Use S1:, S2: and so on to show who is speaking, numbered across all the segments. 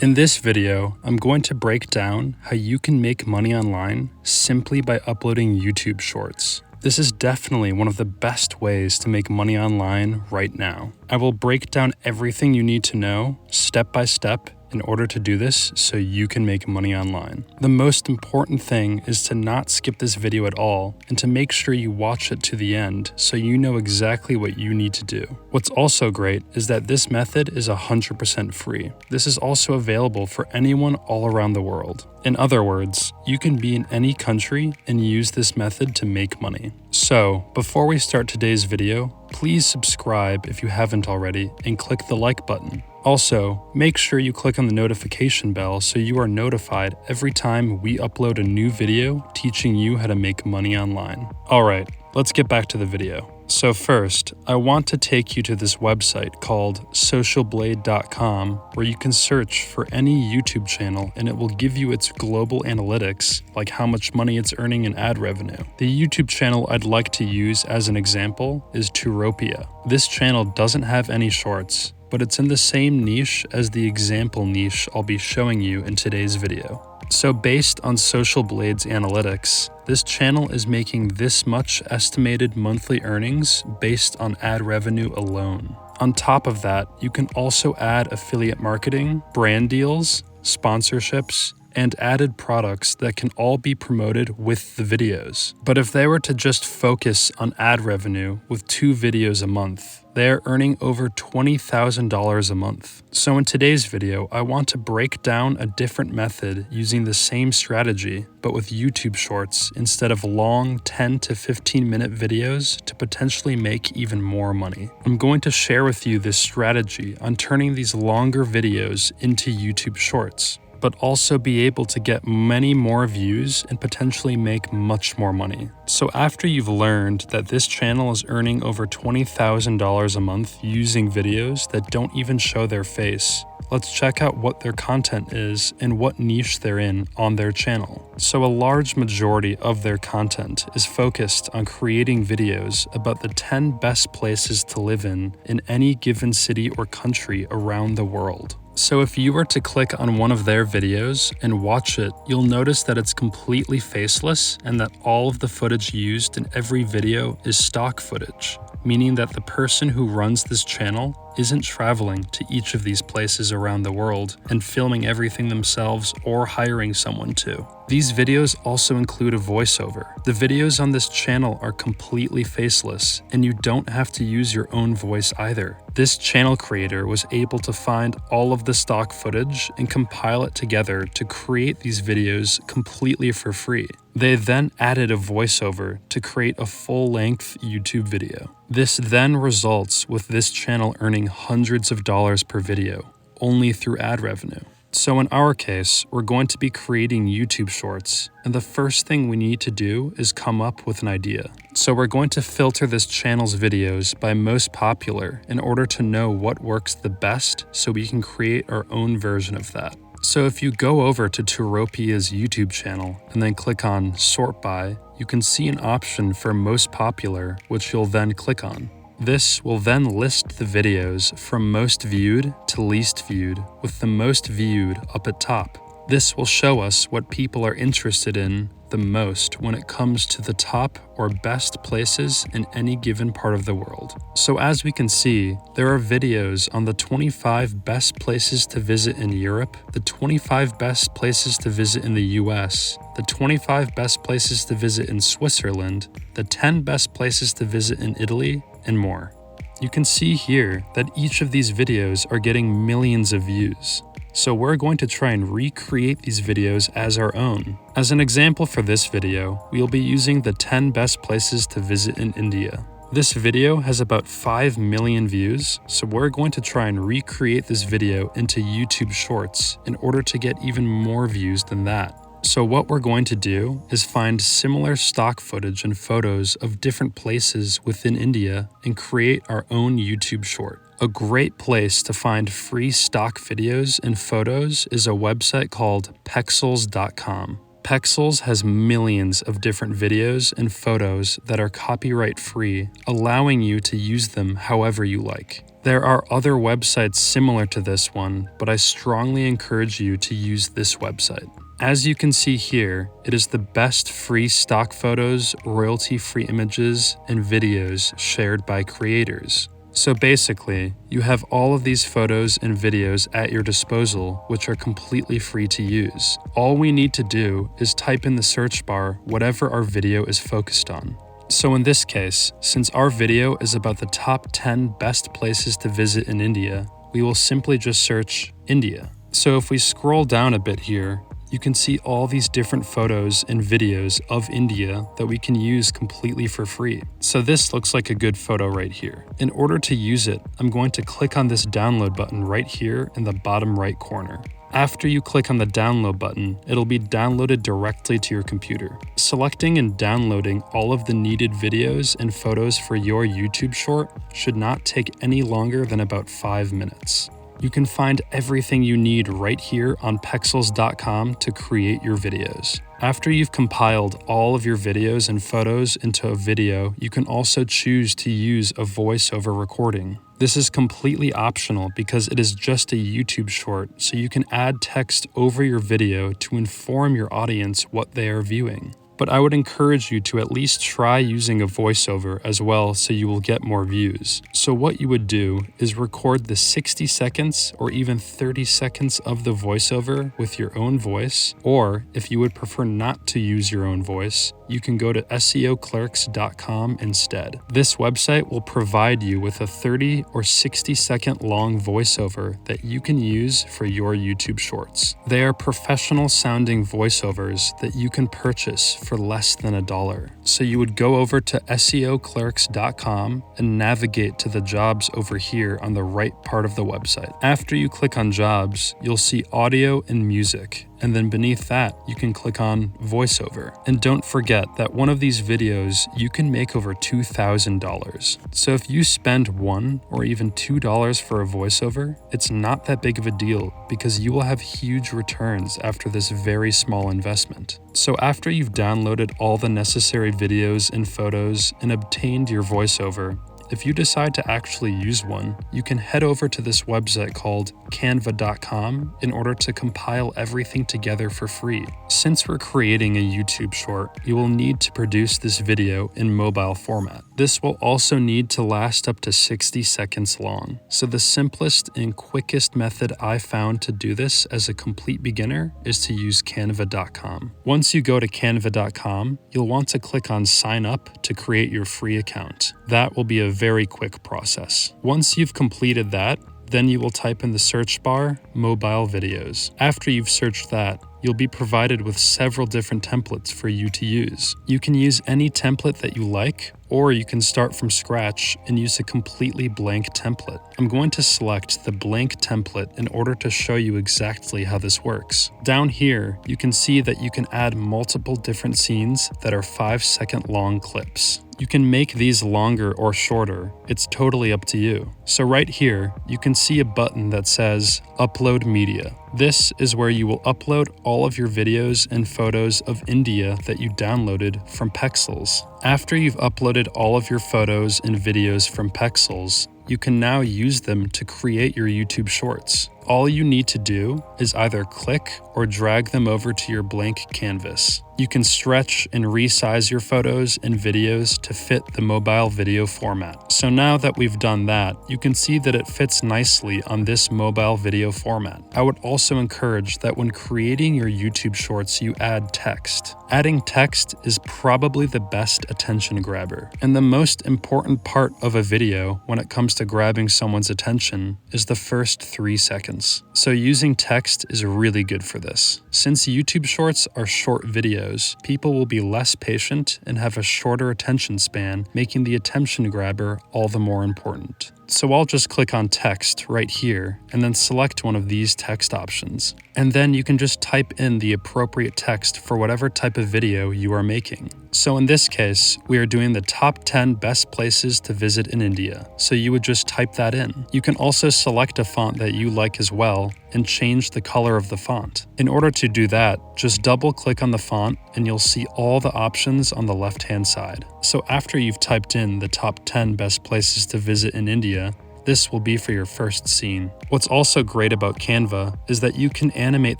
S1: In this video, I'm going to break down how you can make money online simply by uploading YouTube Shorts. This is definitely one of the best ways to make money online right now. I will break down everything you need to know, step by step, in order to do this so you can make money online. The most important thing is to not skip this video at all and to make sure you watch it to the end so you know exactly what you need to do. What's also great is that this method is 100% free. This is also available for anyone all around the world. In other words, you can be in any country and use this method to make money. So, before we start today's video, please subscribe if you haven't already and click the like button. Also, make sure you click on the notification bell so you are notified every time we upload a new video teaching you how to make money online. Alright, let's get back to the video. So first, I want to take you to this website called Socialblade.com where you can search for any YouTube channel and it will give you its global analytics, like how much money it's earning in ad revenue. The YouTube channel I'd like to use as an example is Turopia. This channel doesn't have any shorts, but it's in the same niche as the example niche I'll be showing you in today's video. So based on Socialblade's analytics, this channel is making this much estimated monthly earnings based on ad revenue alone. On top of that, you can also add affiliate marketing, brand deals, sponsorships, and added products that can all be promoted with the videos. But if they were to just focus on ad revenue with 2 videos a month, they are earning over $20,000 a month. So in today's video, I want to break down a different method using the same strategy, but with YouTube Shorts instead of long 10 to 15 minute videos to potentially make even more money. I'm going to share with you this strategy on turning these longer videos into YouTube Shorts, but also be able to get many more views and potentially make much more money. So after you've learned that this channel is earning over $20,000 a month using videos that don't even show their face, let's check out what their content is and what niche they're in on their channel. So a large majority of their content is focused on creating videos about the 10 best places to live in any given city or country around the world. So if you were to click on one of their videos and watch it, you'll notice that it's completely faceless and that all of the footage used in every video is stock footage, meaning that the person who runs this channel isn't traveling to each of these places around the world and filming everything themselves or hiring someone to. These videos also include a voiceover. The videos on this channel are completely faceless, and you don't have to use your own voice either. This channel creator was able to find all of the stock footage and compile it together to create these videos completely for free. They then added a voiceover to create a full-length YouTube video. This then results with this channel earning hundreds of dollars per video, only through ad revenue. So in our case, we're going to be creating YouTube Shorts, and the first thing we need to do is come up with an idea. So we're going to filter this channel's videos by most popular in order to know what works the best so we can create our own version of that. So if you go over to Turopia's YouTube channel and then click on Sort By, you can see an option for most popular, which you'll then click on. This will then list the videos from most viewed to least viewed, with the most viewed up at top. This will show us what people are interested in the most when it comes to the top or best places in any given part of the world. So as we can see, there are videos on the 25 best places to visit in Europe, the 25 best places to visit in the US, the 25 best places to visit in Switzerland, the 10 best places to visit in Italy, and more. You can see here that each of these videos are getting millions of views. So we're going to try and recreate these videos as our own. As an example for this video, we'll be using the 10 best places to visit in India. This video has about 5 million views, so we're going to try and recreate this video into YouTube Shorts in order to get even more views than that. So what we're going to do is find similar stock footage and photos of different places within India and create our own YouTube short. A great place to find free stock videos and photos is a website called Pexels.com. Pexels has millions of different videos and photos that are copyright free, allowing you to use them however you like. There are other websites similar to this one, but I strongly encourage you to use this website. As you can see here, it is the best free stock photos, royalty-free images, and videos shared by creators. So basically, you have all of these photos and videos at your disposal, which are completely free to use. All we need to do is type in the search bar whatever our video is focused on. So in this case, since our video is about the top 10 best places to visit in India, we will simply just search India. So if we scroll down a bit here, you can see all these different photos and videos of India that we can use completely for free. So this looks like a good photo right here. In order to use it, I'm going to click on this download button right here in the bottom right corner. After you click on the download button, it'll be downloaded directly to your computer. Selecting and downloading all of the needed videos and photos for your YouTube short should not take any longer than about 5 minutes. You can find everything you need right here on pexels.com to create your videos. After you've compiled all of your videos and photos into a video, you can also choose to use a voiceover recording. This is completely optional because it is just a YouTube short, so you can add text over your video to inform your audience what they are viewing. But I would encourage you to at least try using a voiceover as well so you will get more views. So what you would do is record the 60 seconds or even 30 seconds of the voiceover with your own voice, or if you would prefer not to use your own voice, you can go to SEOclerks.com instead. This website will provide you with a 30 or 60 second long voiceover that you can use for your YouTube shorts. They are professional sounding voiceovers that you can purchase for less than $1. So you would go over to SEOclerks.com and navigate to the jobs over here on the right part of the website. After you click on jobs, you'll see audio and music. And then beneath that, you can click on voiceover. And don't forget that one of these videos, you can make over $2,000. So if you spend $1 or even $2 for a voiceover, it's not that big of a deal because you will have huge returns after this very small investment. So after you've downloaded all the necessary videos and photos and obtained your voiceover, if you decide to actually use one, you can head over to this website called canva.com in order to compile everything together for free. Since we're creating a YouTube short, you will need to produce this video in mobile format. This will also need to last up to 60 seconds long. So the simplest and quickest method I found to do this as a complete beginner is to use canva.com. Once you go to canva.com, you'll want to click on sign up to create your free account. That will be a very quick process. Once you've completed that, then you will type in the search bar, mobile videos. After you've searched that, you'll be provided with several different templates for you to use. You can use any template that you like, or you can start from scratch and use a completely blank template. I'm going to select the blank template in order to show you exactly how this works. Down here, you can see that you can add multiple different scenes that are 5-second long clips. You can make these longer or shorter. It's totally up to you. So right here, you can see a button that says Upload Media. This is where you will upload all of your videos and photos of India that you downloaded from Pexels. After you've uploaded all of your photos and videos from Pexels, you can now use them to create your YouTube shorts. All you need to do is either click or drag them over to your blank canvas. You can stretch and resize your photos and videos to fit the mobile video format. So now that we've done that, you can see that it fits nicely on this mobile video format. I would also encourage that when creating your YouTube shorts, you add text. Adding text is probably the best attention grabber. And the most important part of a video when it comes to grabbing someone's attention is the first 3 seconds. So using text is really good for this. Since YouTube shorts are short videos, people will be less patient and have a shorter attention span, making the attention grabber all the more important. So I'll just click on text right here and then select one of these text options. And then you can just type in the appropriate text for whatever type of video you are making. So in this case, we are doing the top 10 best places to visit in India. So you would just type that in. You can also select a font that you like as well and change the color of the font. In order to do that, just double click on the font and you'll see all the options on the left-hand side. So after you've typed in the top 10 best places to visit in India, This will be for your first scene. What's also great about Canva is that you can animate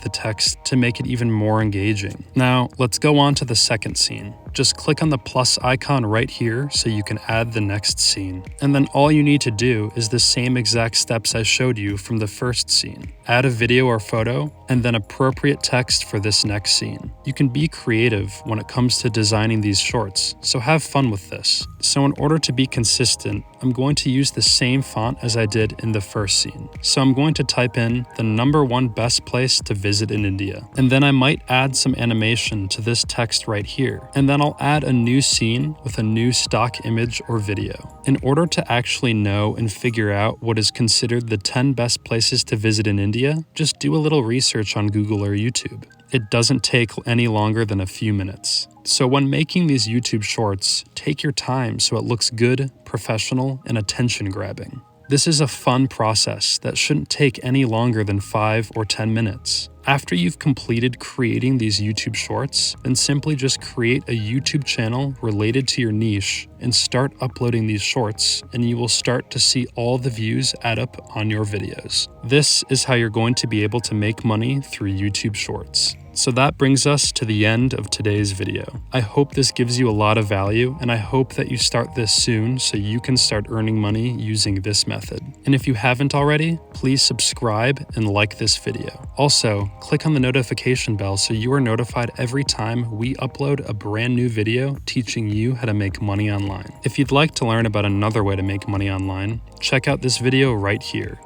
S1: the text to make it even more engaging. Now, let's go on to the second scene. Just click on the plus icon right here so you can add the next scene. And then all you need to do is the same exact steps I showed you from the first scene. Add a video or photo, and then appropriate text for this next scene. You can be creative when it comes to designing these shorts, so have fun with this. So in order to be consistent, I'm going to use the same font as I did in the first scene. So I'm going to type in the #1 best place to visit in India. And then I might add some animation to this text right here. And then I'll add a new scene with a new stock image or video. In order to actually know and figure out what is considered the 10 best places to visit in India, just do a little research on Google or YouTube. It doesn't take any longer than a few minutes. So when making these YouTube shorts, take your time so it looks good, professional, and attention-grabbing. This is a fun process that shouldn't take any longer than 5 or 10 minutes. After you've completed creating these YouTube shorts, then simply just create a YouTube channel related to your niche and start uploading these shorts, and you will start to see all the views add up on your videos. This is how you're going to be able to make money through YouTube shorts. So that brings us to the end of today's video. I hope this gives you a lot of value, and I hope that you start this soon so you can start earning money using this method. And if you haven't already, please subscribe and like this video. Also, click on the notification bell so you are notified every time we upload a brand new video teaching you how to make money online. If you'd like to learn about another way to make money online, check out this video right here.